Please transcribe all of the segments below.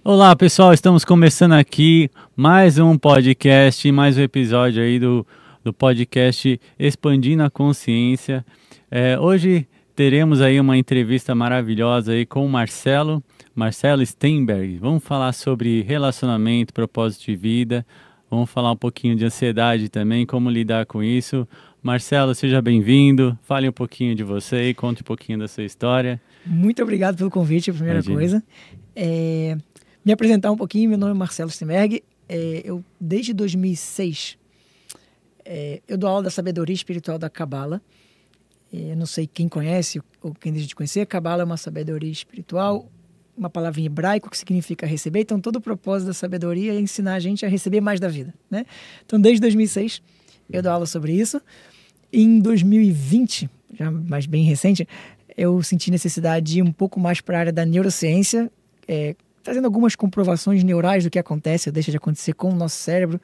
Olá, pessoal, estamos começando aqui mais um podcast, mais um episódio aí do podcast Expandindo a Consciência. Hoje teremos aí uma entrevista maravilhosa aí com o Marcelo Steinberg. Vamos falar sobre relacionamento, propósito de vida, vamos falar um pouquinho de ansiedade também, como lidar com isso. Marcelo, seja bem-vindo, fale um pouquinho de você e conte um pouquinho da sua história. Muito obrigado pelo convite, a primeira coisa. Me apresentar um pouquinho, meu nome é Marcelo Steinberg. Eu, desde 2006, eu dou aula da sabedoria espiritual da Cabala. Não sei quem conhece ou quem deixa de conhecer. Cabala é uma sabedoria espiritual, uma palavra em hebraico que significa receber. Então, todo o propósito da sabedoria é ensinar a gente a receber mais da vida, né? Então, desde 2006, eu dou aula sobre isso. Em 2020, já mais bem recente, eu senti necessidade de ir um pouco mais para a área da neurociência, trazendo algumas comprovações neurais do que acontece ou deixa de acontecer com o nosso cérebro,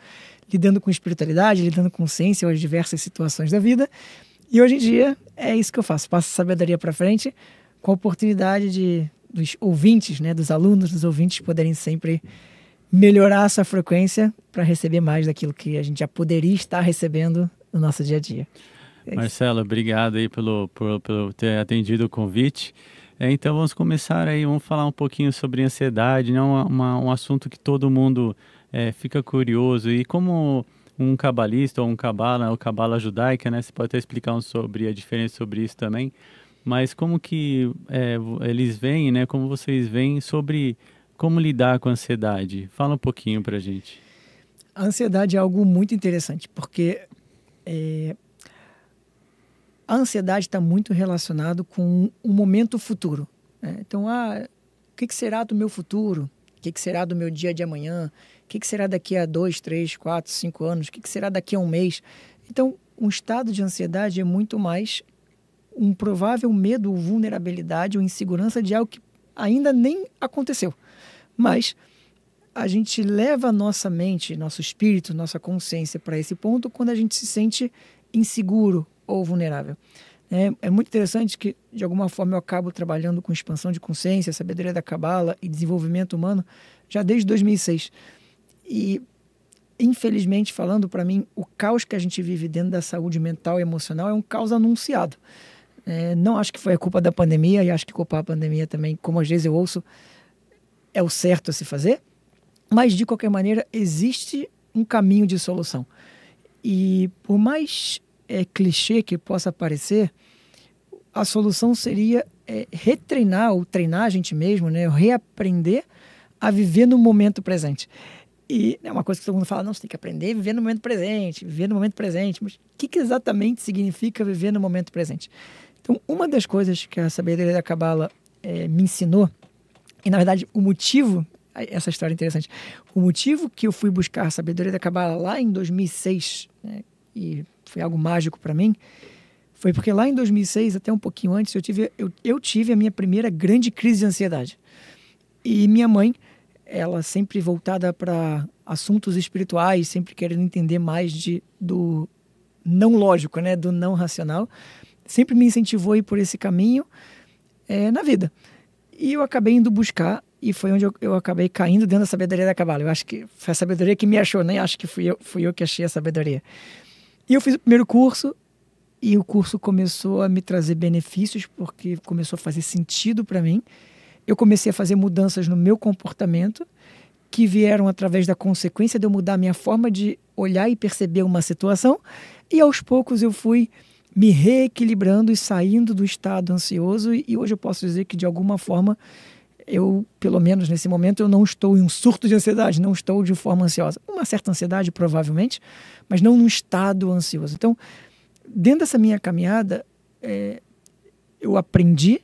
lidando com espiritualidade, lidando com ciência, as diversas situações da vida. E hoje em dia é isso que eu faço, passo sabedoria para frente, com a oportunidade dos ouvintes, né, dos alunos, dos ouvintes poderem sempre melhorar a sua frequência para receber mais daquilo que a gente já poderia estar recebendo no nosso dia a dia. Marcelo, obrigado aí pelo ter atendido o convite. Então vamos começar aí, vamos falar um pouquinho sobre ansiedade, né? Um assunto que todo mundo fica curioso. E como um cabalista ou cabala judaica, né? Você pode até explicar sobre a diferença sobre isso também. Mas como que eles veem, né? Como vocês veem sobre como lidar com a ansiedade? Fala um pouquinho pra gente. A ansiedade é algo muito interessante, porque a ansiedade está muito relacionado com o momento futuro, né? Então, o que será do meu futuro? O que será do meu dia de amanhã? O que será daqui a 2, 3, 4, 5 anos? O que será daqui a um mês? Então, um estado de ansiedade é muito mais um provável medo ou vulnerabilidade ou insegurança de algo que ainda nem aconteceu. Mas a gente leva a nossa mente, nosso espírito, nossa consciência para esse ponto quando a gente se sente inseguro ou vulnerável. É muito interessante que, de alguma forma, eu acabo trabalhando com expansão de consciência, sabedoria da Cabala e desenvolvimento humano já desde 2006. E, infelizmente, falando para mim, o caos que a gente vive dentro da saúde mental e emocional é um caos anunciado. Não acho que foi a culpa da pandemia, e acho que culpar a pandemia também, como às vezes eu ouço, é o certo a se fazer. Mas, de qualquer maneira, existe um caminho de solução. E, por mais clichê que possa parecer, a solução seria retreinar ou treinar a gente mesmo, né? Reaprender a viver no momento presente. E é uma coisa que todo mundo fala, não, você tem que aprender a viver no momento presente, viver no momento presente. Mas o que exatamente significa viver no momento presente? Então, uma das coisas que a sabedoria da Cabala me ensinou, e na verdade o motivo, essa história é interessante, o motivo que eu fui buscar a sabedoria da Cabala lá em 2006, né, e foi algo mágico para mim, foi porque lá em 2006, até um pouquinho antes, eu tive a minha primeira grande crise de ansiedade. E minha mãe, ela sempre voltada para assuntos espirituais, sempre querendo entender mais do não lógico, né, do não racional, sempre me incentivou a ir por esse caminho na vida. E eu acabei indo buscar, e foi onde eu acabei caindo dentro da sabedoria da Cabala. Eu acho que foi a sabedoria que me achou, nem acho que fui eu que achei a sabedoria. E eu fiz o primeiro curso, e o curso começou a me trazer benefícios, porque começou a fazer sentido para mim. Eu comecei a fazer mudanças no meu comportamento, que vieram através da consequência de eu mudar a minha forma de olhar e perceber uma situação, e aos poucos eu fui me reequilibrando e saindo do estado ansioso, e hoje eu posso dizer que, de alguma forma, eu, pelo menos nesse momento, eu não estou em um surto de ansiedade, não estou de forma ansiosa. Uma certa ansiedade, provavelmente, mas não num estado ansioso. Então, dentro dessa minha caminhada, eu aprendi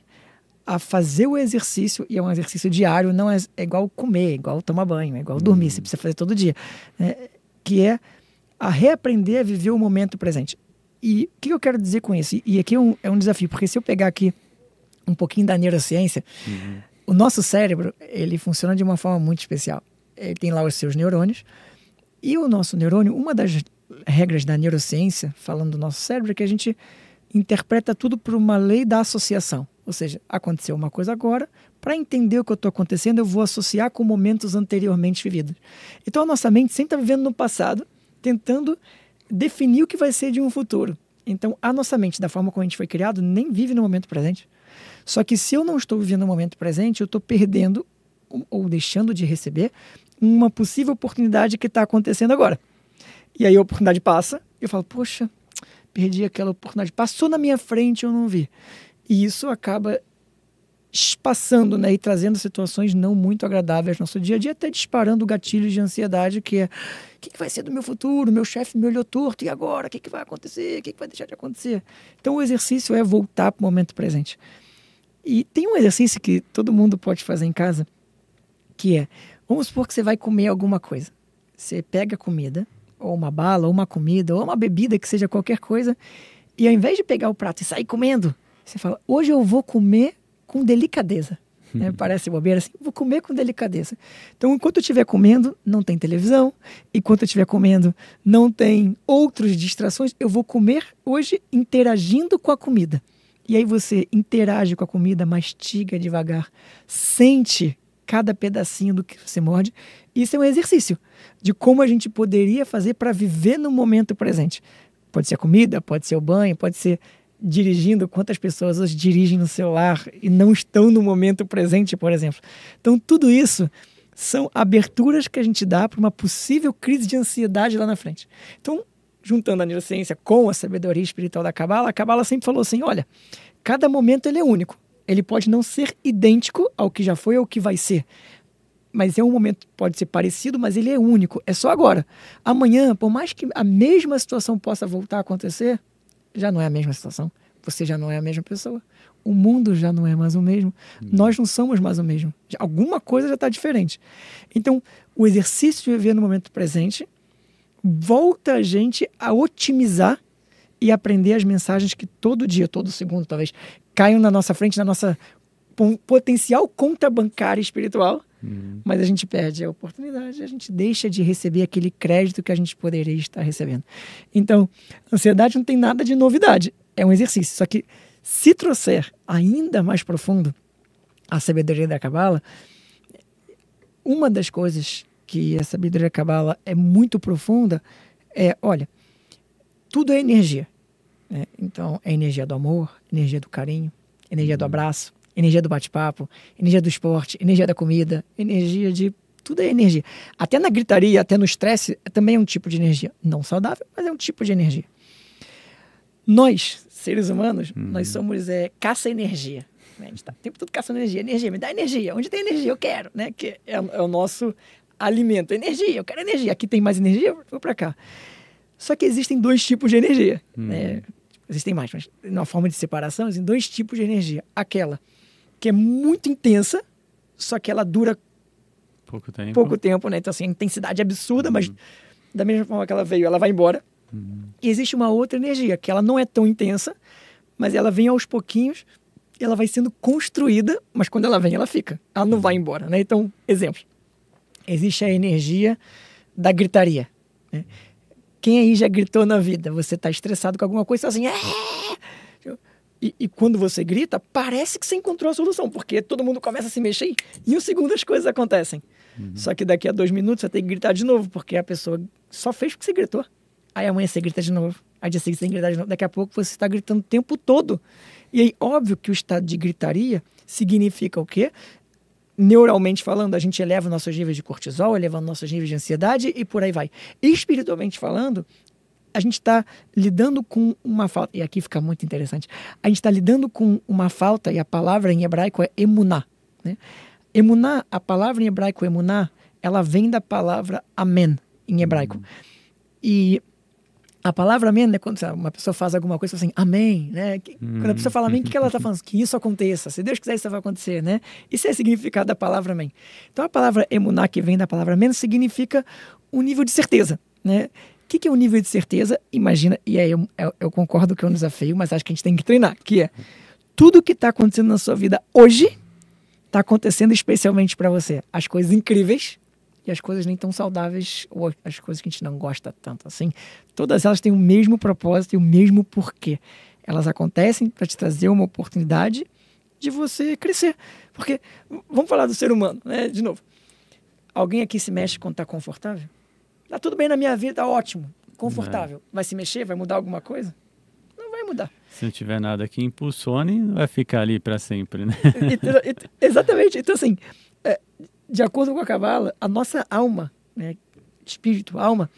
a fazer o exercício, e é um exercício diário, não é igual comer, é igual tomar banho, é igual dormir, você precisa fazer todo dia, que é a reaprender a viver o momento presente. E o que eu quero dizer com isso? E aqui é um desafio, porque se eu pegar aqui um pouquinho da neurociência, o nosso cérebro, ele funciona de uma forma muito especial. Ele tem lá os seus neurônios, e o nosso neurônio, uma das regras da neurociência, falando do nosso cérebro, é que a gente interpreta tudo por uma lei da associação. Ou seja, aconteceu uma coisa agora, Para entender o que eu estou acontecendo, eu vou associar com momentos anteriormente vividos. Então a nossa mente sempre está vivendo no passado, tentando definir o que vai ser de um futuro. Então a nossa mente, da forma como a gente foi criado, nem vive no momento presente. Só que se eu não estou vivendo no momento presente, eu estou perdendo ou deixando de receber uma possível oportunidade que está acontecendo agora. E aí a oportunidade passa, eu falo, poxa, perdi aquela oportunidade, passou na minha frente, eu não vi. E isso acaba passando, né, e trazendo situações não muito agradáveis no nosso dia a dia, até disparando gatilhos de ansiedade, que é, o que vai ser do meu futuro? Meu chefe me olhou torto, e agora? O que vai acontecer? O que vai deixar de acontecer? Então o exercício é voltar para o momento presente. E tem um exercício que todo mundo pode fazer em casa, que é, vamos supor que você vai comer alguma coisa. Você pega a comida, ou uma bala, ou uma comida, ou uma bebida, que seja qualquer coisa, e ao invés de pegar o prato e sair comendo, você fala, hoje eu vou comer com delicadeza. Né? Parece bobeira assim, vou comer com delicadeza. Então, enquanto eu estiver comendo, não tem televisão. Enquanto eu estiver comendo, não tem outras distrações. Eu vou comer hoje interagindo com a comida. E aí você interage com a comida, mastiga devagar, sente cada pedacinho do que você morde. Isso é um exercício de como a gente poderia fazer para viver no momento presente. Pode ser a comida, pode ser o banho, pode ser dirigindo. Quantas pessoas hoje dirigem no celular e não estão no momento presente, por exemplo. Então, tudo isso são aberturas que a gente dá para uma possível crise de ansiedade lá na frente. Então, juntando a neurociência com a sabedoria espiritual da Cabala, a Cabala sempre falou assim, olha, cada momento ele é único. Ele pode não ser idêntico ao que já foi ou ao que vai ser. Mas é um momento, pode ser parecido, mas ele é único. É só agora. Amanhã, por mais que a mesma situação possa voltar a acontecer, já não é a mesma situação. Você já não é a mesma pessoa. O mundo já não é mais o mesmo. Nós não somos mais o mesmo. Alguma coisa já está diferente. Então, o exercício de viver no momento presente volta a gente a otimizar e aprender as mensagens que todo dia, todo segundo, talvez, caiam na nossa frente, na nossa potencial conta bancária espiritual, mas a gente perde a oportunidade, a gente deixa de receber aquele crédito que a gente poderia estar recebendo. Então, ansiedade não tem nada de novidade, é um exercício. Só que se trouxer ainda mais profundo a sabedoria da Cabala, uma das coisas que a sabedoria da Cabala é muito profunda é, olha, tudo é energia. Né? Então, é energia do amor, energia do carinho, energia do abraço, energia do bate-papo, energia do esporte, energia da comida, energia de... Tudo é energia. Até na gritaria, até no estresse, também é um tipo de energia. Não saudável, mas é um tipo de energia. Nós, seres humanos, nós somos caça-energia. Né? A gente está o tempo todo caçando energia. Energia, me dá energia. Onde tem energia, eu quero. Né? Que é o nosso alimento. Energia, eu quero energia. Aqui tem mais energia, eu vou para cá. Só que existem dois tipos de energia. Né? Existem mais, mas numa forma de separação, existem dois tipos de energia. Aquela que é muito intensa, só que ela dura pouco tempo, né? Então, assim, a intensidade é absurda, mas da mesma forma que ela veio, ela vai embora. E existe uma outra energia, que ela não é tão intensa, mas ela vem aos pouquinhos, ela vai sendo construída, mas quando ela vem, ela fica. Ela não vai embora, né? Então, exemplo. Existe a energia da gritaria. Né? Quem aí já gritou na vida? Você está estressado com alguma coisa, assim... E quando você grita, parece que você encontrou a solução, porque todo mundo começa a se mexer e em um segundo as coisas acontecem. Só que daqui a 2 minutos você tem que gritar de novo, porque a pessoa só fez porque você gritou. Aí amanhã você grita de novo, aí dia seguinte você tem que gritar de novo. Daqui a pouco você está gritando o tempo todo. E aí, óbvio que o estado de gritaria significa o quê? Neuralmente falando, a gente eleva nossos níveis de cortisol, elevando nossos níveis de ansiedade e por aí vai. Espiritualmente falando, a gente está lidando com uma falta, e aqui fica muito interessante, a gente está lidando com uma falta, e a palavra em hebraico é emuná. Né? Emuná, a palavra em hebraico emuná, ela vem da palavra amém, em hebraico. E a palavra amém, né, quando uma pessoa faz alguma coisa, assim, amém, né? Quando a pessoa fala amém, o que ela está falando? Que isso aconteça, se Deus quiser isso vai acontecer, né? Isso é o significado da palavra amém. Então a palavra emuná, que vem da palavra amém, significa um nível de certeza, né? O que é um nível de certeza? Imagina, e aí eu concordo que é um desafio, mas acho que a gente tem que treinar, que é tudo que está acontecendo na sua vida hoje está acontecendo especialmente para você. As coisas incríveis e as coisas nem tão saudáveis, ou as coisas que a gente não gosta tanto assim, todas elas têm o mesmo propósito e o mesmo porquê. Elas acontecem para te trazer uma oportunidade de você crescer. Porque, vamos falar do ser humano, né? De novo. Alguém aqui se mexe quando está confortável? Tá tudo bem na minha vida, tá ótimo, confortável. Vai se mexer? Vai mudar alguma coisa? Não vai mudar. Se não tiver nada que impulsione, vai ficar ali para sempre, né? Exatamente. Então, assim, de acordo com a Cabala, a nossa alma, né, espírito, alma,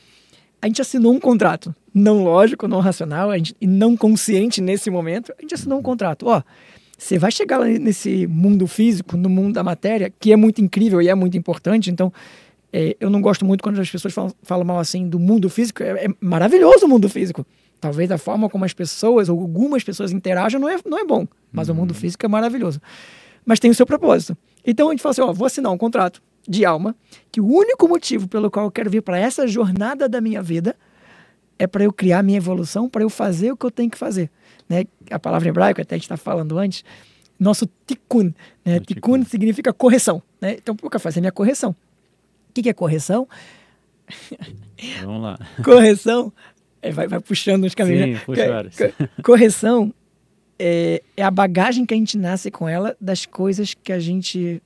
a gente assinou um contrato. Não lógico, não racional, e não consciente nesse momento, a gente assinou um contrato. Ó, você vai chegar lá nesse mundo físico, no mundo da matéria, que é muito incrível e é muito importante. Então, eu não gosto muito quando as pessoas falam mal assim do mundo físico. É maravilhoso o mundo físico. Talvez a forma como as pessoas, ou algumas pessoas interagem não é bom. Mas o mundo físico é maravilhoso. Mas tem o seu propósito. Então a gente fala assim, ó, vou assinar um contrato de alma, que o único motivo pelo qual eu quero vir para essa jornada da minha vida é para eu criar minha evolução, para eu fazer o que eu tenho que fazer. Né? A palavra em hebraico, até a gente está falando antes, nosso tikkun. Né? Tikkun significa correção. Né? Então, eu quero fazer minha correção. O que é correção? Vamos lá. Correção, vai puxando os caminhos. Sim, puxa vários. Correção é a bagagem que a gente nasce com ela das coisas que a gente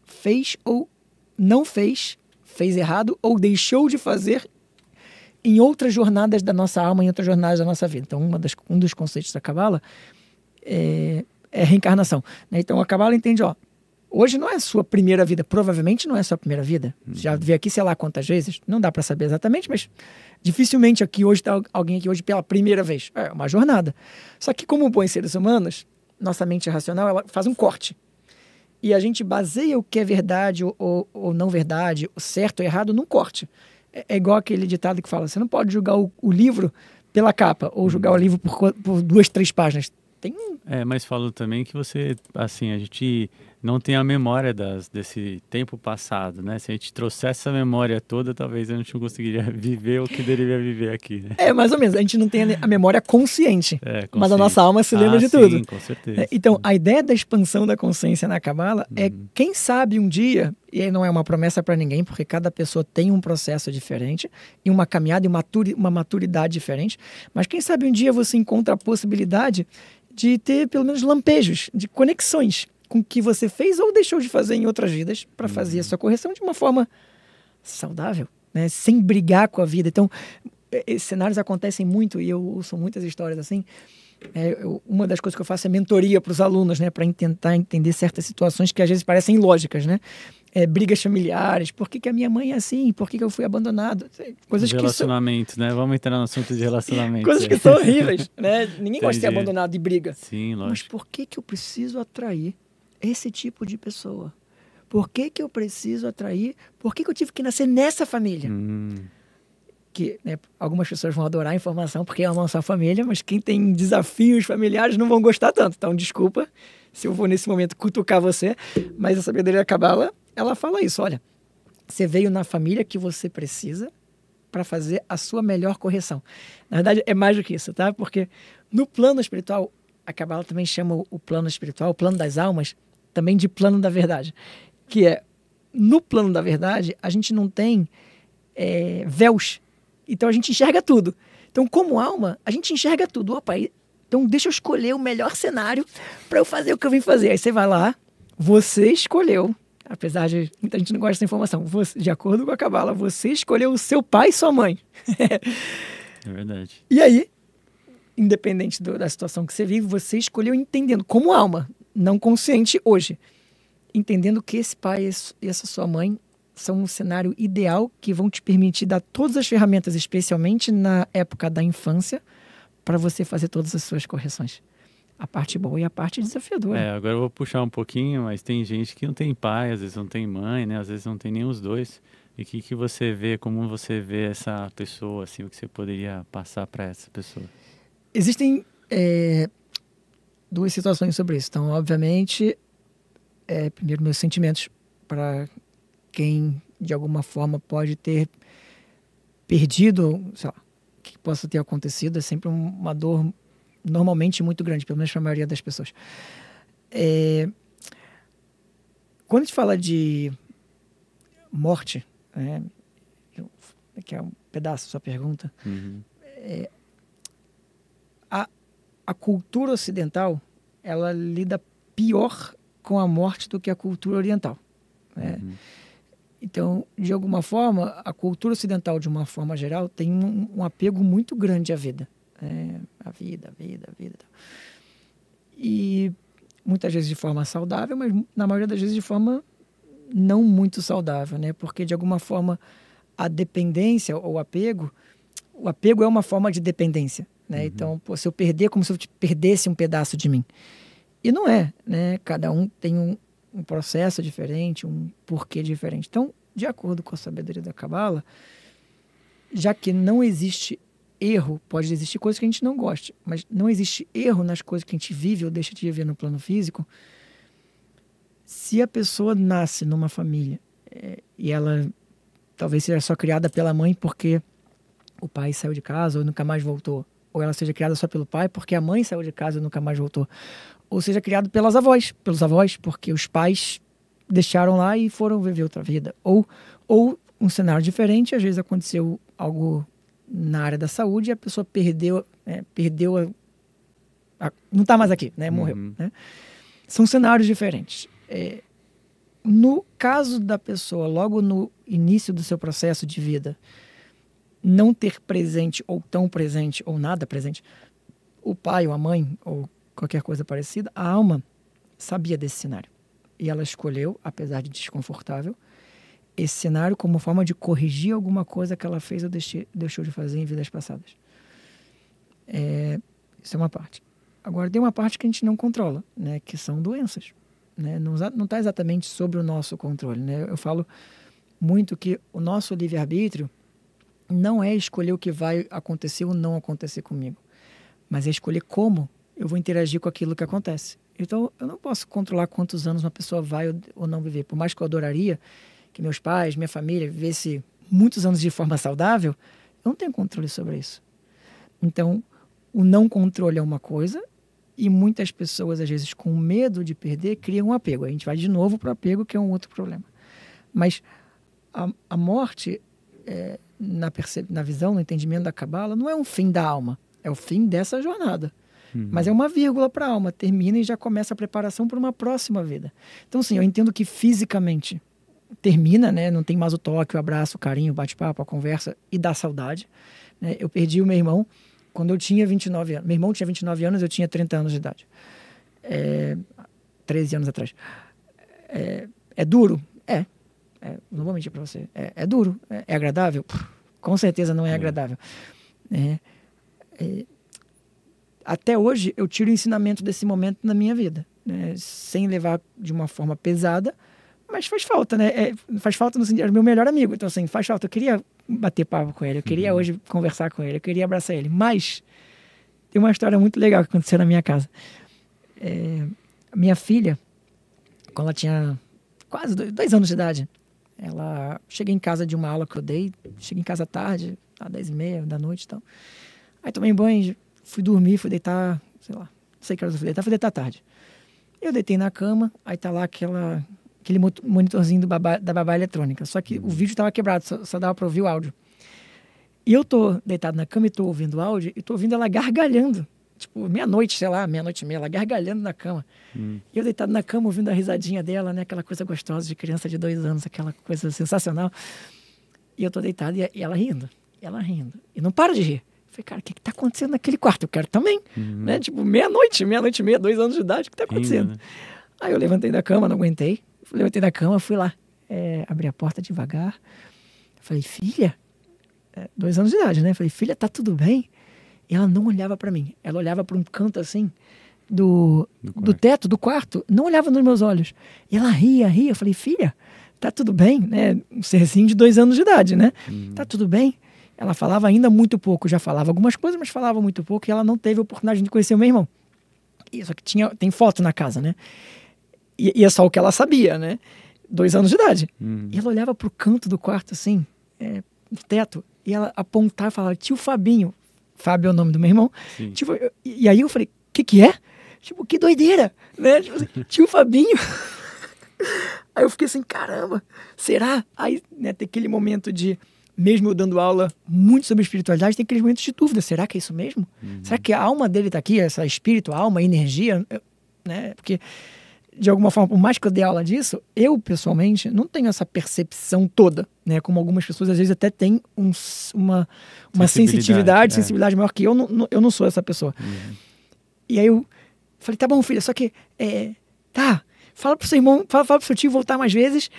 fez ou não fez errado ou deixou de fazer em outras jornadas da nossa alma, em outras jornadas da nossa vida. Então, um dos conceitos da Cabala é reencarnação. Né? Então, a Cabala entende, ó, hoje não é a sua primeira vida, provavelmente não é a sua primeira vida. Você já veio aqui, sei lá quantas vezes, não dá para saber exatamente, mas dificilmente aqui hoje está alguém aqui hoje pela primeira vez. É uma jornada. Só que como bons seres humanos, nossa mente racional, ela faz um corte. E a gente baseia o que é verdade ou não verdade, o certo ou errado, num corte. É igual aquele ditado que fala, você não pode julgar o livro pela capa, ou julgar o livro por 2, 3 páginas. Mas falo também que você, assim, a gente não tem a memória desse tempo passado, né? Se a gente trouxesse essa memória toda, talvez a gente não conseguiria viver o que deveria viver aqui, né? Mais ou menos. A gente não tem a memória consciente, mas a nossa alma se lembra de sim, tudo. Com certeza. Então, a ideia da expansão da consciência na Cabala é, quem sabe um dia, e não é uma promessa para ninguém, porque cada pessoa tem um processo diferente, e uma caminhada e uma maturidade diferente, mas quem sabe um dia você encontra a possibilidade de ter pelo menos lampejos, de conexões com o que você fez ou deixou de fazer em outras vidas para fazer a sua correção de uma forma saudável, né? Sem brigar com a vida. Então, esses cenários acontecem muito e eu ouço muitas histórias assim. Uma das coisas que eu faço é mentoria para os alunos, né? Para tentar entender certas situações que às vezes parecem ilógicas, né? Brigas familiares, por que a minha mãe é assim, por que eu fui abandonado, coisas relacionamentos, né? Vamos entrar no assunto de relacionamento. Coisas que são horríveis, né? Ninguém gosta de ser abandonado e briga. Sim, lógico. Mas por que eu preciso atrair esse tipo de pessoa? Por que eu preciso atrair? Por que eu tive que nascer nessa família? Que, né, algumas pessoas vão adorar a informação porque amam a sua família, mas quem tem desafios familiares não vão gostar tanto. Então, desculpa se eu vou nesse momento cutucar você, mas a sabedoria da Cabala, ela fala isso, olha, você veio na família que você precisa para fazer a sua melhor correção. Na verdade, é mais do que isso, tá? Porque no plano espiritual, a Cabala também chama o plano espiritual, o plano das almas, também de plano da verdade, que é, no plano da verdade, a gente não tem véus, então a gente enxerga tudo. Então, como alma, a gente enxerga tudo. Opa, então deixa eu escolher o melhor cenário para eu fazer o que eu vim fazer. Aí você vai lá, você escolheu, apesar de muita gente não gosta dessa informação, de acordo com a Cabala, você escolheu o seu pai e sua mãe. É verdade. E aí, independente da situação que você vive, você escolheu entendendo, como alma, não consciente hoje, entendendo que esse pai e essa sua mãe são um cenário ideal que vão te permitir dar todas as ferramentas, especialmente na época da infância, para você fazer todas as suas correções. A parte boa e a parte desafiadora. Agora eu vou puxar um pouquinho, mas tem gente que não tem pai, às vezes não tem mãe, né? Às vezes não tem nem os dois. E o que você vê, como você vê essa pessoa, assim, o que você poderia passar para essa pessoa? Existem 2 situações sobre isso. Então, obviamente, primeiro, meus sentimentos para quem, de alguma forma, pode ter perdido, sei lá, o que possa ter acontecido, é sempre uma dor normalmente muito grande, pelo menos para a maioria das pessoas. Quando a gente fala de morte, que é um pedaço da sua pergunta, a cultura ocidental, ela lida pior com a morte do que a cultura oriental, né? Então, de alguma forma, a cultura ocidental, de uma forma geral, tem um apego muito grande à vida. A vida. E muitas vezes de forma saudável, mas na maioria das vezes de forma não muito saudável, né? Porque, de alguma forma, a dependência ou o apego é uma forma de dependência, né? Então, se eu perder, é como se eu perdesse um pedaço de mim. E não é, né? Cada um tem um processo diferente, um porquê diferente. Então, de acordo com a sabedoria da Cabala, já que não existe erro, pode existir coisas que a gente não goste, mas não existe erro nas coisas que a gente vive ou deixa de viver no plano físico. Se a pessoa nasce numa família e ela talvez seja só criada pela mãe porque o pai saiu de casa ou nunca mais voltou, ou ela seja criada só pelo pai porque a mãe saiu de casa e nunca mais voltou, ou seja criado pelos avós porque os pais deixaram lá e foram viver outra vida, ou um cenário diferente, às vezes aconteceu algo na área da saúde e a pessoa perdeu não está mais aqui, né? Morreu, né? São cenários diferentes. No caso da pessoa, logo no início do seu processo de vida, não ter presente ou tão presente ou nada presente o pai ou a mãe ou qualquer coisa parecida, a alma sabia desse cenário e ela escolheu, apesar de desconfortável, esse cenário como forma de corrigir alguma coisa que ela fez ou deixou de fazer em vidas passadas. Isso é uma parte. Agora tem uma parte que a gente não controla, né, que são doenças, né? Não está exatamente sobre o nosso controle, né? Eu falo muito que o nosso livre-arbítrio não é escolher o que vai acontecer ou não acontecer comigo, mas é escolher como eu vou interagir com aquilo que acontece. Então, eu não posso controlar quantos anos uma pessoa vai ou não viver. Por mais que eu adoraria que meus pais, minha família vivesse muitos anos de forma saudável, eu não tenho controle sobre isso. Então, o não controle é uma coisa e muitas pessoas, às vezes, com medo de perder, criam um apego. A gente vai de novo para o apego, que é um outro problema. Mas a morte, na visão, no entendimento da Cabala, não é um fim da alma, é o fim dessa jornada. Mas é uma vírgula para a alma, termina e já começa a preparação para uma próxima vida. Então, sim, eu entendo que fisicamente termina, né? Não tem mais o toque, o abraço, o carinho, o bate-papo, a conversa e dá saudade, né? Eu perdi o meu irmão quando eu tinha 29 anos. Meu irmão tinha 29 anos, eu tinha 30 anos de idade. 13 anos atrás. É duro? Não vou mentir para você. É duro? É agradável? Com certeza não é agradável. Até hoje eu tiro o ensinamento desse momento na minha vida, né? Sem levar de uma forma pesada, mas faz falta, né? Faz falta no sentido, é meu melhor amigo, então assim, faz falta. Eu queria bater papo com ele, eu queria hoje conversar com ele, eu queria abraçar ele, mas tem uma história muito legal que aconteceu na minha casa. Minha filha, quando ela tinha quase 2 anos de idade, ela cheguei em casa de uma aula que eu dei, cheguei em casa tarde, às 10h30 da noite e tal. Aí tomei banho, fui dormir, fui deitar, sei lá, não sei que horas eu fui deitar tarde. Eu deitei na cama, aí tá lá aquele monitorzinho da babá eletrônica, só que o vídeo tava quebrado, só dava pra ouvir o áudio. E eu tô deitado na cama e tô ouvindo o áudio, e tô ouvindo ela gargalhando, tipo, meia-noite, sei lá, 00:30, ela gargalhando na cama. E eu deitado na cama, ouvindo a risadinha dela, né, aquela coisa gostosa de criança de 2 anos, aquela coisa sensacional. E eu tô deitado e ela rindo, e não para de rir. Falei, cara, o que tá acontecendo naquele quarto? Eu quero também, né? Tipo, meia-noite e meia, 2 anos de idade, o que tá acontecendo? Né? Aí eu levantei da cama, não aguentei. Levantei da cama, fui lá, abri a porta devagar. Falei, filha, 2 anos de idade, né? Falei, filha, tá tudo bem? E ela não olhava pra mim. Ela olhava pra um canto assim, do teto, do quarto. Não olhava nos meus olhos. E ela ria. Eu falei, filha, tá tudo bem? Né? Um serzinho de 2 anos de idade, né? Tá tudo bem? Ela falava ainda muito pouco, já falava algumas coisas, mas falava muito pouco, e ela não teve a oportunidade de conhecer o meu irmão. Só que tem foto na casa, né? E é só o que ela sabia, né? 2 anos de idade. E ela olhava pro canto do quarto, assim, no teto, e ela apontava e falava, tio Fabinho. Fábio é o nome do meu irmão. Tipo, e aí eu falei, o que é? Tipo, que doideira, né? Tipo assim, tio Fabinho. Aí eu fiquei assim, caramba, será? Aí, né, tem aquele momento de... Mesmo eu dando aula muito sobre espiritualidade, tem aqueles momentos de dúvida. Será que é isso mesmo? Será que a alma dele está aqui? Essa espírito, a alma, a energia? Né? Porque de alguma forma, por mais que eu dê aula disso, eu, pessoalmente, não tenho essa percepção toda, né? Como algumas pessoas, às vezes, até têm uma sensibilidade maior que eu. Eu não sou essa pessoa. E aí eu falei, tá bom, filha, só que... tá, fala pro seu irmão, fala pro seu tio voltar mais vezes,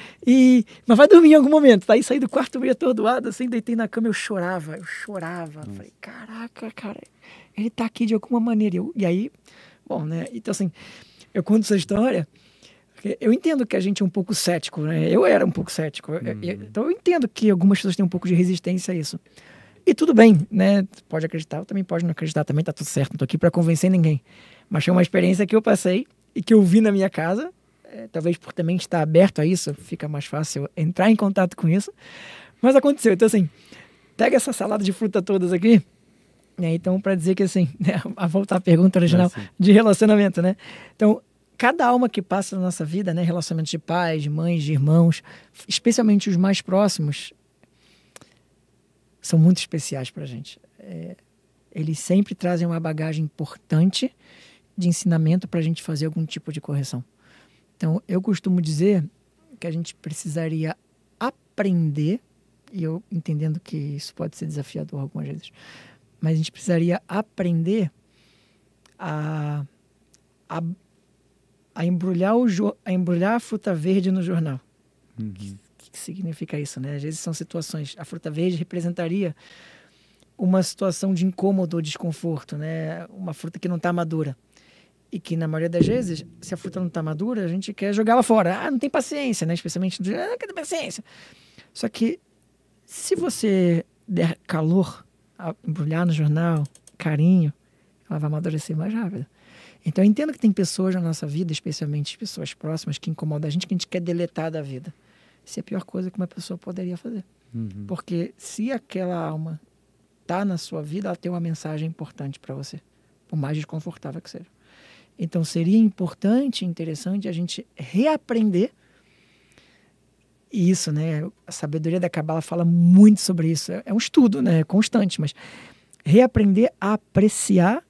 mas vai dormir em algum momento. Aí saí do quarto meio atordoado, assim, deitei na cama, eu chorava. Falei, caraca, cara, ele tá aqui de alguma maneira. E aí, bom, né? Então, assim, eu conto essa história, porque eu entendo que a gente é um pouco cético, né? Eu era um pouco cético. Então eu entendo que algumas pessoas têm um pouco de resistência a isso. E tudo bem, né? Pode acreditar, também pode não acreditar, também tá tudo certo, não tô aqui pra convencer ninguém. Mas foi uma experiência que eu passei e que eu vi na minha casa. Talvez por também estar aberto a isso, fica mais fácil entrar em contato com isso. Mas aconteceu. Então, assim, pega essa salada de fruta todas aqui. Né? Então, para dizer que, assim, né, a voltar à pergunta original de relacionamento, né? Então, cada alma que passa na nossa vida, né? Relacionamentos de pais, de mães, de irmãos, especialmente os mais próximos, são muito especiais para a gente. Eles sempre trazem uma bagagem importante de ensinamento para a gente fazer algum tipo de correção. Então, eu costumo dizer que a gente precisaria aprender, e eu entendendo que isso pode ser desafiador algumas vezes, mas a gente precisaria aprender a embrulhar a fruta verde no jornal. O que significa isso, né? Às vezes são situações... A fruta verde representaria uma situação de incômodo ou desconforto, né? Uma fruta que não está madura. E que, na maioria das vezes, se a fruta não está madura, a gente quer jogá-la fora. Não tem paciência, né? Especialmente, não quer ter paciência. Só que, se você der calor, embrulhar no jornal, carinho, ela vai amadurecer mais rápido. Então, eu entendo que tem pessoas na nossa vida, especialmente pessoas próximas, que incomodam a gente, que a gente quer deletar da vida. Isso é a pior coisa que uma pessoa poderia fazer. Porque se aquela alma está na sua vida, ela tem uma mensagem importante para você, por mais desconfortável que seja. Então, seria importante e interessante a gente reaprender isso, né? A sabedoria da Cabala fala muito sobre isso. É um estudo, né? Constante, mas reaprender a apreciar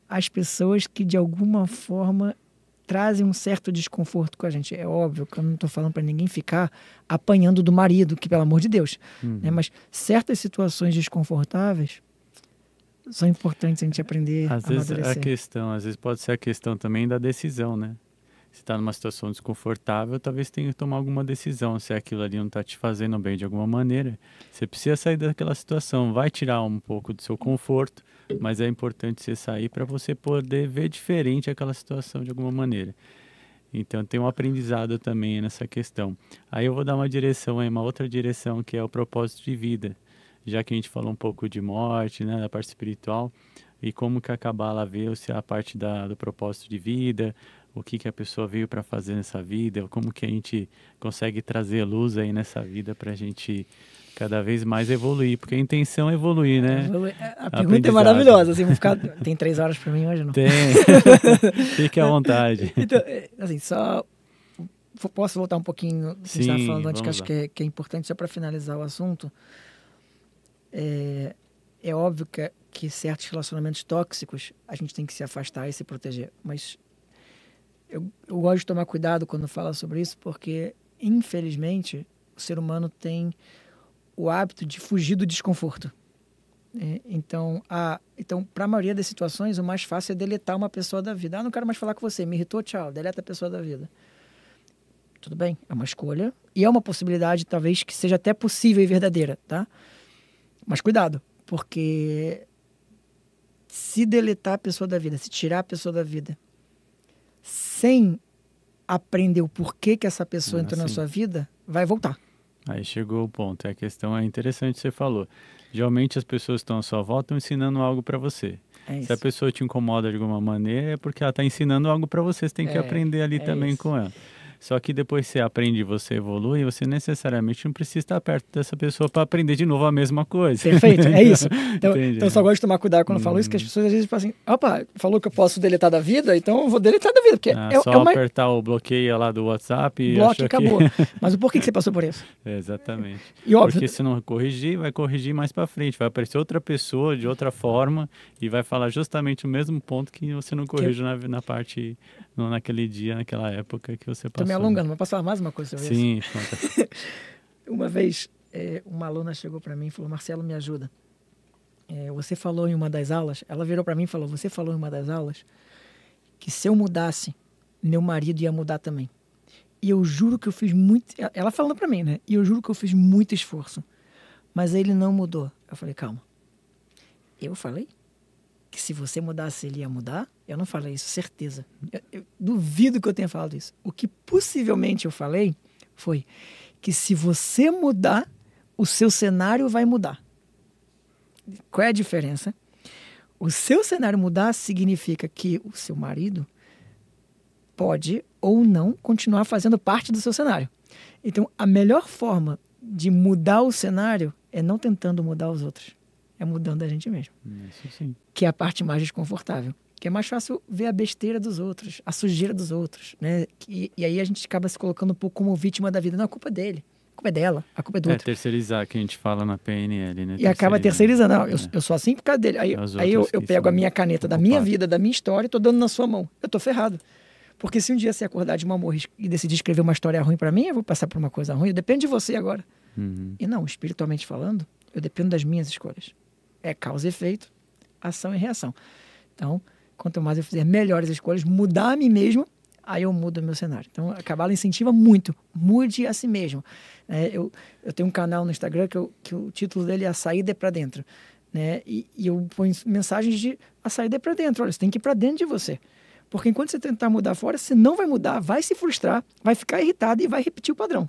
as pessoas que, de alguma forma, trazem um certo desconforto com a gente. É óbvio que eu não estou falando para ninguém ficar apanhando do marido, que, pelo amor de Deus. Né? Mas certas situações desconfortáveis são importantes a gente aprender a amadurecer. Às vezes pode ser a questão também da decisão, né? Se está numa situação desconfortável, talvez tenha que tomar alguma decisão. Se aquilo ali não está te fazendo bem de alguma maneira, você precisa sair daquela situação. Vai tirar um pouco do seu conforto, mas é importante você sair para você poder ver diferente aquela situação de alguma maneira. Então tem um aprendizado também nessa questão. Aí eu vou dar uma direção, uma outra direção, que é o propósito de vida. Já que a gente falou um pouco de morte, né, da parte espiritual, e como que a Cabala vê se a parte do propósito de vida, o que a pessoa veio para fazer nessa vida, como que a gente consegue trazer luz aí nessa vida para a gente cada vez mais evoluir, porque a intenção é evoluir, né? A pergunta é maravilhosa, assim, tem 3 horas para mim hoje, não? Tem, fique à vontade. Então, assim, só posso voltar um pouquinho, que a gente estava falando antes, que acho que é importante, só para finalizar o assunto. É óbvio que certos relacionamentos tóxicos a gente tem que se afastar e se proteger, mas eu gosto de tomar cuidado quando falo sobre isso, porque infelizmente o ser humano tem o hábito de fugir do desconforto. Então para a maioria das situações, o mais fácil é deletar uma pessoa da vida. Não quero mais falar com você, me irritou, tchau, deleta a pessoa da vida. Tudo bem, é uma escolha e é uma possibilidade talvez que seja até possível e verdadeira, tá? Mas cuidado, porque se deletar a pessoa da vida, se tirar a pessoa da vida, sem aprender o porquê que essa pessoa entrou na sua vida, vai voltar. Aí chegou o ponto. A questão é interessante, você falou. Geralmente as pessoas que estão à sua volta estão ensinando algo para você. Se a pessoa te incomoda de alguma maneira, é porque ela está ensinando algo para você. Você tem que aprender ali também com ela. Só que depois você aprende, você evolui, você necessariamente não precisa estar perto dessa pessoa para aprender de novo a mesma coisa. Perfeito, é isso. Então eu só gosto de tomar cuidado quando eu falo isso, que as pessoas às vezes falam assim, opa, falou que eu posso deletar da vida, então eu vou deletar da vida. Porque apertar o bloqueio lá do WhatsApp e acabou. Mas o porquê que você passou por isso? Exatamente. E óbvio, porque se não corrigir, vai corrigir mais para frente, vai aparecer outra pessoa de outra forma e vai falar justamente o mesmo ponto que você não corrigiu na parte naquele dia, naquela época que você passou. Estou me alongando, mas posso falar mais uma coisa sobre Sim, isso? conta. Uma vez, uma aluna chegou para mim e falou, Marcelo, me ajuda. Você falou em uma das aulas, ela virou para mim e falou, você falou em uma das aulas que se eu mudasse, meu marido ia mudar também. E eu juro que eu fiz muito... Ela falando para mim, né? E eu juro que eu fiz muito esforço. Mas ele não mudou. Eu falei, calma. Eu falei que se você mudasse, ele ia mudar? Eu não falei isso, certeza. Eu duvido que eu tenha falado isso. O que possivelmente eu falei foi que se você mudar, o seu cenário vai mudar. Qual é a diferença? O seu cenário mudar significa que o seu marido pode ou não continuar fazendo parte do seu cenário. Então, a melhor forma de mudar o cenário é não tentando mudar os outros. É mudando a gente mesmo. Isso sim. Que é a parte mais desconfortável. Que é mais fácil ver a besteira dos outros, a sujeira dos outros, né? E aí a gente acaba se colocando um pouco como vítima da vida. Não, a culpa é dele. A culpa é dela, a culpa é do outro. Terceirizar, que a gente fala na PNL, né? E acaba terceirizando. Não, eu sou assim por causa dele. Aí eu pego a minha caneta da minha vida, da minha história e tô dando na sua mão. Eu tô ferrado. Porque se um dia você acordar de mau humor e decidir escrever uma história ruim para mim, eu vou passar por uma coisa ruim. Depende de você agora. Uhum. E não, espiritualmente falando, eu dependo das minhas escolhas. É causa e efeito, ação e reação. Então, quanto mais eu fizer melhores escolhas, mudar a mim mesmo, aí eu mudo o meu cenário. Então, a Cabala incentiva muito. Mude a si mesmo. Eu tenho um canal no Instagram que o título dele é A Saída é para Dentro. Né? E eu ponho mensagens de a saída é para dentro. Olha, você tem que ir para dentro de você. Porque enquanto você tentar mudar fora, você não vai mudar, vai se frustrar, vai ficar irritado e vai repetir o padrão.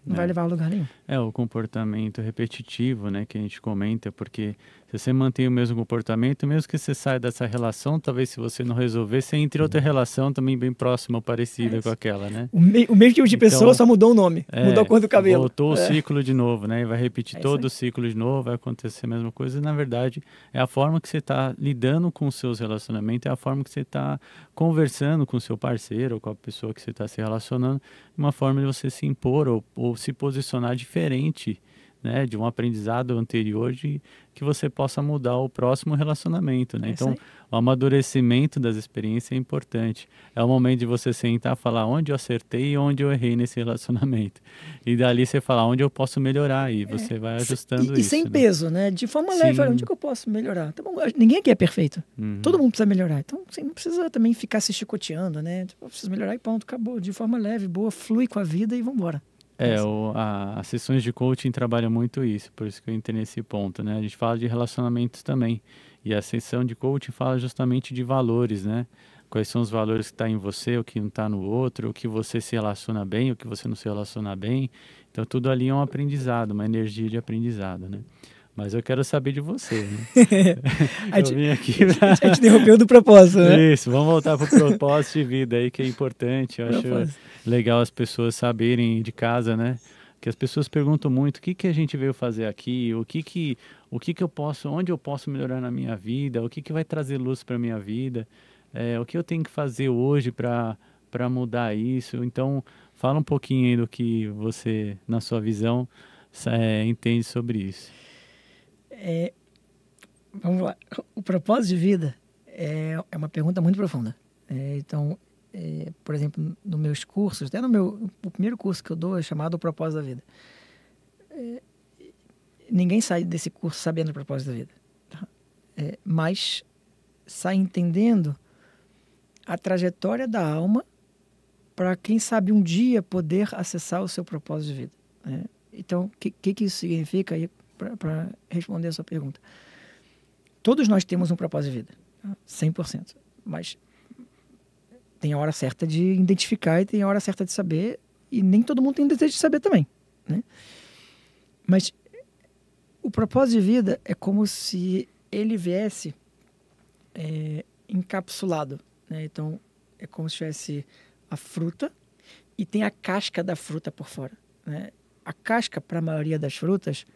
Não vai levar a lugar nenhum. O comportamento repetitivo, né, que a gente comenta, porque se você mantém o mesmo comportamento, mesmo que você saia dessa relação, talvez se você não resolver, você entre outra relação também bem próxima ou parecida com aquela, né? O mesmo tipo de pessoa, só mudou o nome, mudou a cor do cabelo. Voltou o ciclo de novo, né? E vai repetir todo o ciclo de novo, vai acontecer a mesma coisa. E, na verdade, é a forma que você está lidando com os seus relacionamentos, é a forma que você está conversando com o seu parceiro ou com a pessoa que você está se relacionando, uma forma de você se impor ou se posicionar diferente, né, de um aprendizado anterior que você possa mudar o próximo relacionamento, né? Então, o amadurecimento das experiências é importante. É o momento de você sentar e falar onde eu acertei e onde eu errei nesse relacionamento. E dali você falar onde eu posso melhorar e você vai ajustando isso. E sem peso, né? De forma leve, onde que eu posso melhorar? Tá bom, ninguém aqui é perfeito. Todo mundo precisa melhorar. Então, você não precisa também ficar se chicoteando, né? Eu preciso melhorar e ponto, acabou. De forma leve, boa, flui com a vida e vamos embora. As sessões de coaching trabalham muito isso, por isso que eu entrei nesse ponto, né? A gente fala de relacionamentos também, e a sessão de coaching fala justamente de valores, né? Quais são os valores que estão em você, o que não está no outro, o que você se relaciona bem, o que você não se relaciona bem. Então, tudo ali é um aprendizado, uma energia de aprendizado, né? Mas eu quero saber de você, né? A gente interrompeu do propósito, né? Isso, vamos voltar para o propósito de vida aí, que é importante. Eu acho legal as pessoas saberem de casa, né? Que as pessoas perguntam muito o que a gente veio fazer aqui, o que eu posso, onde eu posso melhorar na minha vida, o que vai trazer luz para a minha vida, o que eu tenho que fazer hoje para mudar isso. Então, fala um pouquinho aí do que você, na sua visão, entende sobre isso. Vamos lá. O propósito de vida é uma pergunta muito profunda. Então, por exemplo, nos meus cursos, até o primeiro curso que eu dou é chamado O Propósito da Vida. Ninguém sai desse curso sabendo o propósito da vida. Tá? Mas sai entendendo a trajetória da alma para, quem sabe, um dia poder acessar o seu propósito de vida. Né? Então, o que isso significa? Para responder a sua pergunta. Todos nós temos um propósito de vida, 100%. Mas tem a hora certa de identificar e tem a hora certa de saber, e nem todo mundo tem desejo de saber também. Né? Mas o propósito de vida é como se ele viesse encapsulado. Né? Então, é como se tivesse a fruta e tem a casca da fruta por fora. Né? A casca, para a maioria das frutas,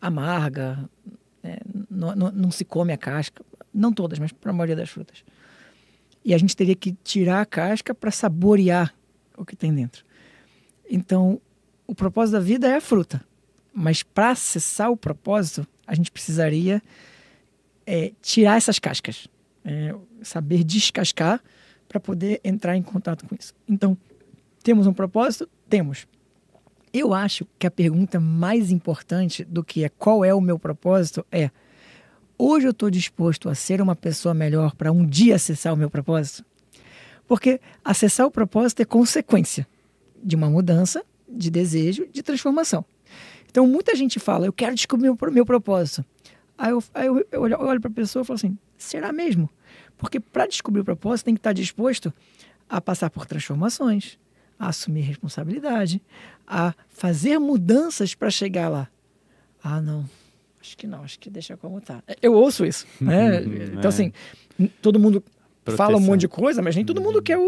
amarga, não se come a casca, não todas, mas para a maioria das frutas. E a gente teria que tirar a casca para saborear o que tem dentro. Então, o propósito da vida é a fruta, mas para acessar o propósito, a gente precisaria tirar essas cascas, saber descascar para poder entrar em contato com isso. Então, temos um propósito? Temos. Eu acho que a pergunta mais importante do que é qual é o meu propósito é: hoje eu estou disposto a ser uma pessoa melhor para um dia acessar o meu propósito? Porque acessar o propósito é consequência de uma mudança, de desejo, de transformação. Então, muita gente fala: eu quero descobrir o meu propósito. Aí eu olho para a pessoa e falo assim: será mesmo? Porque para descobrir o propósito tem que estar disposto a passar por transformações, a assumir responsabilidade, a fazer mudanças para chegar lá. Ah, não. Acho que não, acho que deixa como tá. Eu ouço isso, né? Então, assim, todo mundo fala um monte de coisa, mas nem todo mundo quer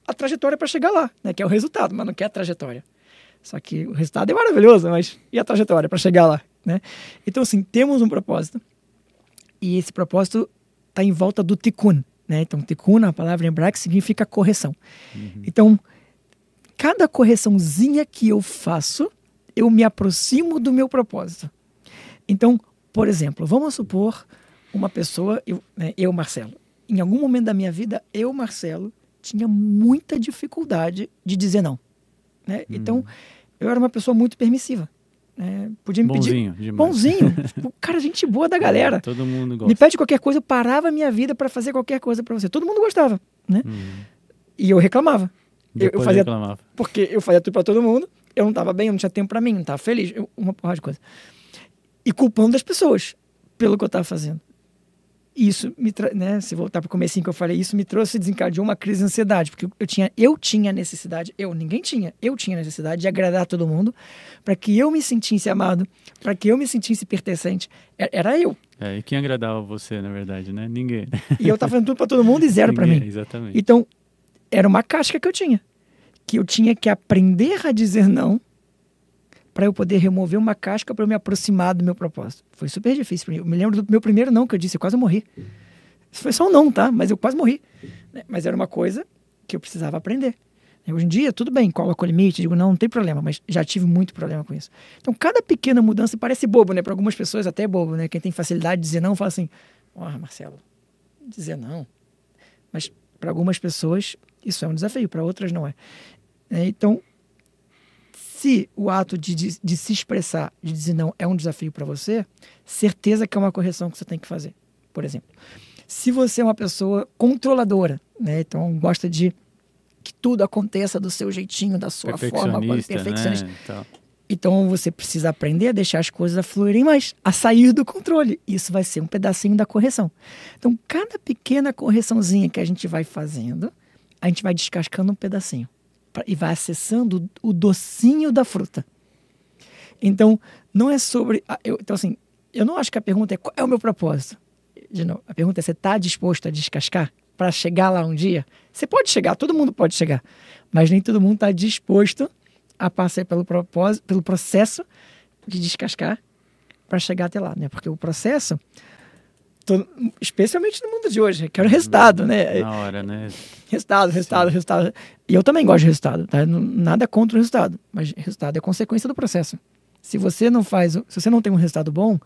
a trajetória para chegar lá, né? Quer o resultado, mas não quer a trajetória. Só que o resultado é maravilhoso, mas e a trajetória para chegar lá, né? Então, assim, temos um propósito e esse propósito está em volta do tikkun, né? Então, tikkun, a palavra em hebraico, significa correção. Então, cada correçãozinha que eu faço, eu me aproximo do meu propósito. Então, por exemplo, vamos supor uma pessoa, eu, Marcelo, em algum momento da minha vida, eu, Marcelo, tinha muita dificuldade de dizer não, né? Então, eu era uma pessoa muito permissiva. Podia me bonzinho, pedir... demais. Bonzinho. Cara, gente boa da galera. Todo mundo gosta. Me pede qualquer coisa, eu parava a minha vida para fazer qualquer coisa para você. Todo mundo gostava, né? E eu reclamava. Eu fazia, reclamava. porque eu fazia tudo para todo mundo, eu não estava bem, eu não tinha tempo para mim, não estava feliz, uma porrada de coisa. E culpando as pessoas pelo que eu estava fazendo. Isso né, se voltar para o comecinho que eu falei, isso me trouxe, desencadeou uma crise de ansiedade, porque eu tinha necessidade, ninguém tinha, eu tinha necessidade de agradar todo mundo, para que eu me sentisse amado, para que eu me sentisse pertencente. Era eu. E quem agradava você, na verdade, né? Ninguém. E eu estava fazendo tudo para todo mundo e zero para mim. Exatamente. Então, era uma casca que eu tinha que aprender a dizer não para eu poder remover uma casca para eu me aproximar do meu propósito. Foi super difícil para mim. Eu me lembro do meu primeiro não que eu disse, eu quase morri. Isso foi só um não, tá? Mas eu quase morri. Mas era uma coisa que eu precisava aprender. Hoje em dia, tudo bem, coloco o limite, digo não tem problema, mas já tive muito problema com isso. Então, cada pequena mudança parece bobo, né? Para algumas pessoas até é bobo, né? Quem tem facilidade de dizer não, fala assim, Marcelo, dizer não. Mas para algumas pessoas isso é um desafio, para outras não é. Então, se o ato de se expressar, de dizer não, é um desafio para você, certeza que é uma correção que você tem que fazer. Por exemplo, se você é uma pessoa controladora, né? Então gosta de que tudo aconteça do seu jeitinho, da sua forma, perfeccionista. Né? Então você precisa aprender a deixar as coisas fluírem mais, a sair do controle. Isso vai ser um pedacinho da correção. Então, cada pequena correçãozinha que a gente vai fazendo, a gente vai descascando um pedacinho e vai acessando o docinho da fruta. Então, não é sobre... Então, assim, eu não acho que a pergunta é qual é o meu propósito. De novo, a pergunta é: você está disposto a descascar para chegar lá um dia? Você pode chegar, todo mundo pode chegar, mas nem todo mundo está disposto a passar pelo processo de descascar para chegar até lá, né? Porque o processo, especialmente no mundo de hoje, requer resultado, né? Na hora, né? Resultado. E eu também gosto de resultado, tá? Nada contra o resultado, mas resultado é consequência do processo. Se você não tem um resultado bom,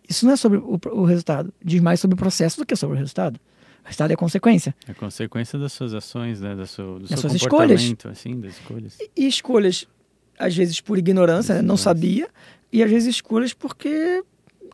isso não é sobre o resultado, diz mais sobre o processo do que sobre o resultado. O resultado é consequência. É consequência das suas ações, né? Do seu suas comportamento, escolhas. Assim, das escolhas. E escolhas, às vezes por ignorância, né? Não sabia, e às vezes escolhas porque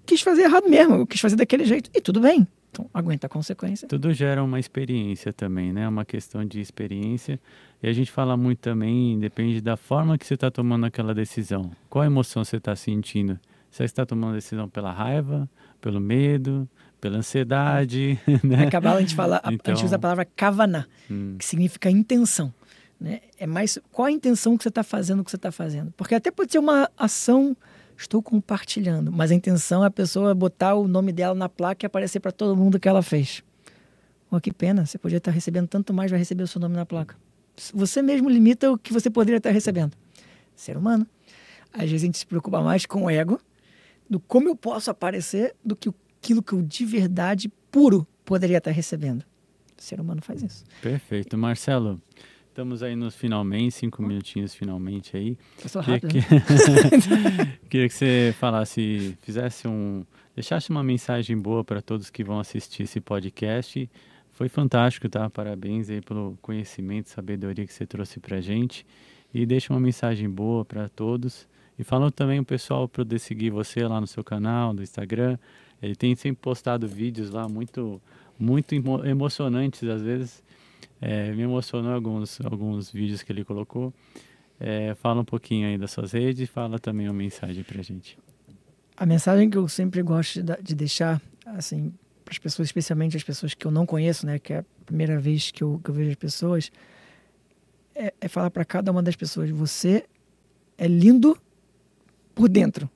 quis fazer errado mesmo, quis fazer daquele jeito, e tudo bem. Então, aguenta a consequência. Tudo gera uma experiência também, né? Uma questão de experiência. E a gente fala muito também, depende da forma que você está tomando aquela decisão. Qual emoção você está sentindo? Você está tomando a decisão pela raiva, pelo medo, pela ansiedade, né? Na Kabbalah a gente fala, a gente usa a palavra kavaná, que significa intenção, né? É mais qual a intenção que você está fazendo o que você está fazendo. Porque até pode ser uma ação, estou compartilhando, mas a intenção é a pessoa botar o nome dela na placa e aparecer para todo mundo que ela fez. Que pena, você podia estar recebendo tanto mais, vai receber o seu nome na placa. Você mesmo limita o que você poderia estar recebendo. Ser humano. Às vezes a gente se preocupa mais com o ego, do como eu posso aparecer, do que aquilo que eu de verdade, puro, poderia estar recebendo. O ser humano faz isso. Perfeito. Marcelo, estamos aí nos finalmente, 5 minutinhos finalmente aí. Passou rápido. Queria que você deixasse uma mensagem boa para todos que vão assistir esse podcast, Foi fantástico, tá? Parabéns aí pelo conhecimento, sabedoria que você trouxe pra gente. E deixa uma mensagem boa para todos. E falando também o pessoal para poder seguir você lá no seu canal, do Instagram. Ele tem sempre postado vídeos lá muito emocionantes, às vezes. Me emocionou alguns vídeos que ele colocou. Fala um pouquinho aí das suas redes e fala também uma mensagem pra gente. A mensagem que eu sempre gosto de deixar, assim, para as pessoas, especialmente as pessoas que eu não conheço, né, que é a primeira vez que eu vejo as pessoas, é falar para cada uma das pessoas: você é lindo por dentro,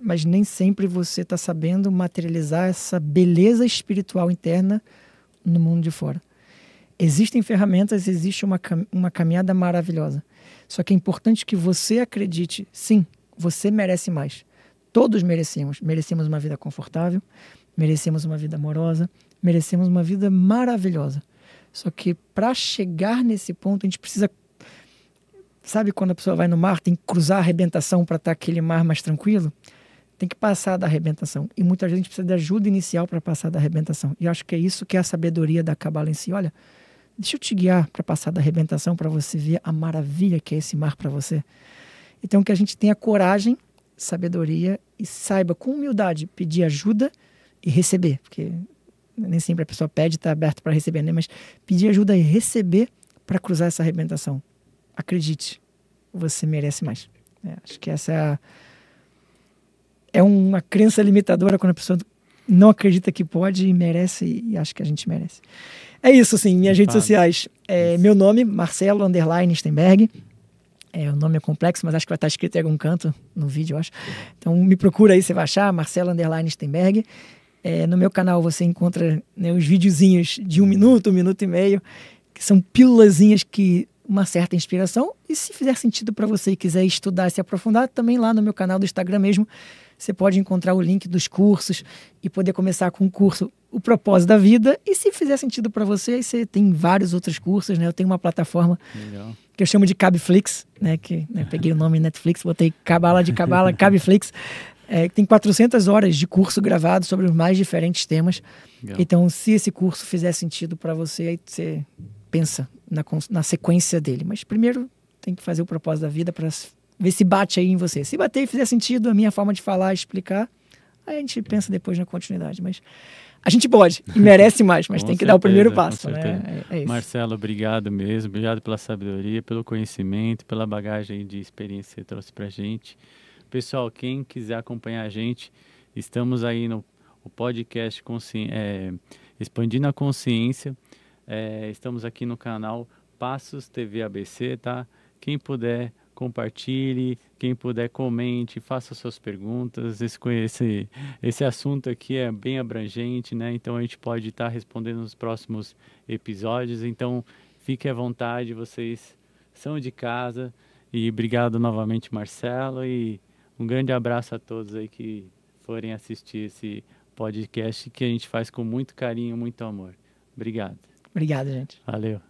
mas nem sempre você está sabendo materializar essa beleza espiritual interna no mundo de fora. Existem ferramentas, existe uma caminhada maravilhosa. Só que é importante que você acredite, sim, você merece mais. Todos merecemos. Merecemos uma vida confortável, merecemos uma vida amorosa, merecemos uma vida maravilhosa. Só que para chegar nesse ponto, a gente precisa... Sabe quando a pessoa vai no mar, tem que cruzar a arrebentação para estar aquele mar mais tranquilo? Tem que passar da arrebentação. E muitas vezes a gente precisa de ajuda inicial para passar da arrebentação. E eu acho que é isso que é a sabedoria da Cabala em si. Olha, deixa eu te guiar para passar da arrebentação, para você ver a maravilha que é esse mar para você. Então que a gente tenha coragem, sabedoria e saiba com humildade pedir ajuda e receber. Porque nem sempre a pessoa pede e está aberto para receber, né? Mas pedir ajuda e receber para cruzar essa arrebentação. Acredite, você merece mais. Acho que essa é uma crença limitadora quando a pessoa não acredita que pode e merece, e acho que a gente merece. É isso, assim, minhas redes sociais. Meu nome, Marcelo _Steinberg. O nome é complexo, mas acho que vai estar escrito em algum canto no vídeo, eu acho. Então me procura aí, você vai achar, Marcelo _Steinberg. No meu canal você encontra, né, os videozinhos de 1 minuto, 1 minuto e meio, que são pílulazinhas que uma certa inspiração. E se fizer sentido para você e quiser estudar e se aprofundar, também lá no meu canal do Instagram mesmo, você pode encontrar o link dos cursos e poder começar com o curso O Propósito da Vida. E se fizer sentido para você, aí você tem vários outros cursos, né? Eu tenho uma plataforma que eu chamo de Cabiflix, né? Peguei o nome Netflix, botei Cabala de Cabala, Cabiflix. Tem 400 horas de curso gravado sobre os mais diferentes temas. Legal. Então, se esse curso fizer sentido para você, aí você pensa na sequência dele. Mas primeiro tem que fazer o propósito da vida para ver se bate aí em você. Se bater e fizer sentido a minha forma de falar, explicar, aí a gente pensa depois na continuidade. Mas a gente pode e merece mais, mas tem que dar o primeiro passo. Né? É isso. Marcelo, obrigado mesmo. Obrigado pela sabedoria, pelo conhecimento, pela bagagem de experiência que você trouxe pra gente. Pessoal, quem quiser acompanhar a gente, estamos aí no podcast Expandindo a Consciência. Estamos aqui no canal Passos TV ABC, tá? Quem puder, compartilhe. Quem puder, comente, faça suas perguntas. Esse assunto aqui é bem abrangente, né? Então a gente pode estar respondendo nos próximos episódios. Então fique à vontade, vocês são de casa. E obrigado novamente, Marcelo. E um grande abraço a todos aí que forem assistir esse podcast que a gente faz com muito carinho, muito amor. Obrigado. Obrigado, gente. Valeu.